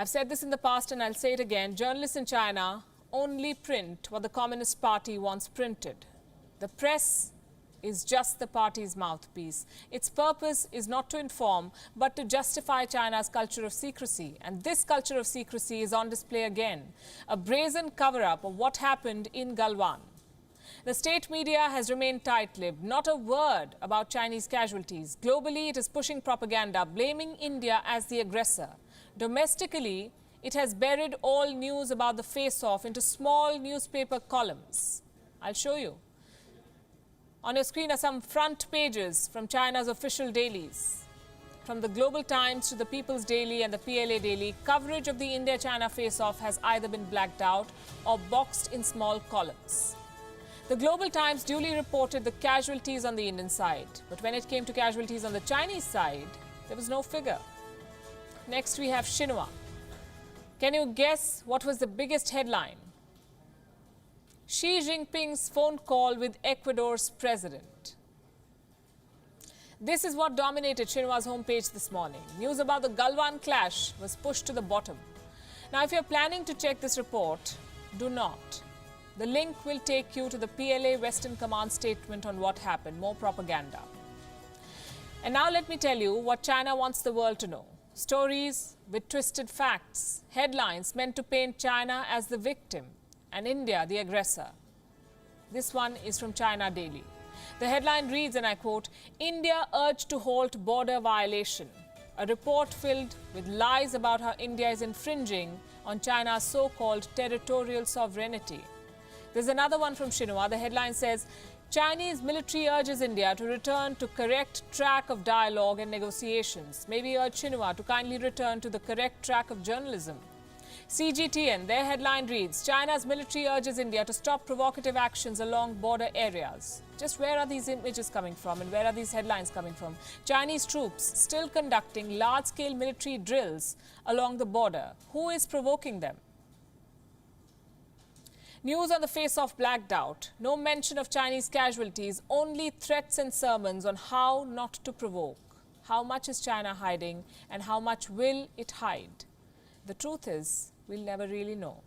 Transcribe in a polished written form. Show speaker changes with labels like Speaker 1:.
Speaker 1: I've said this in the past and I'll say it again. Journalists in China only print what the Communist Party wants printed. The press is just the party's mouthpiece. Its purpose is not to inform, but to justify China's culture of secrecy. And this culture of secrecy is on display again. A brazen cover-up of what happened in Galwan. The state media has remained tight-lipped, not a word about Chinese casualties. Globally, it is pushing propaganda, blaming India as the aggressor. Domestically, it has buried all news about the face-off into small newspaper columns. I'll show you. On your screen are some front pages from China's official dailies. From the Global Times to the People's Daily and the PLA Daily, coverage of the India-China face-off has either been blacked out or boxed in small columns. The Global Times duly reported the casualties on the Indian side, but when it came to casualties on the Chinese side, there was no figure. Next, we have Xinhua. Can you guess what was the biggest headline? Xi Jinping's phone call with Ecuador's president. This is what dominated Xinhua's homepage this morning. News about the Galwan clash was pushed to the bottom. Now, if you're planning to check this report, do not. The link will take you to the PLA Western Command statement on what happened, more propaganda. And now let me tell you what China wants the world to know. Stories with twisted facts, headlines meant to paint China as the victim and India the aggressor. This one is from China Daily. The headline reads, and I quote, "India urged to halt border violation." A report filled with lies about how India is infringing on China's so-called territorial sovereignty. There's another one from Xinhua. The headline says, "Chinese military urges India to return to correct track of dialogue and negotiations." Maybe urge Xinhua to kindly return to the correct track of journalism. CGTN, their headline reads, "China's military urges India to stop provocative actions along border areas." Just where are these images coming from and where are these headlines coming from? Chinese troops still conducting large-scale military drills along the border. Who is provoking them? News on the face-off blacked out. No mention of Chinese casualties, only threats and sermons on how not to provoke. How much is China hiding and how much will it hide? The truth is, we'll never really know.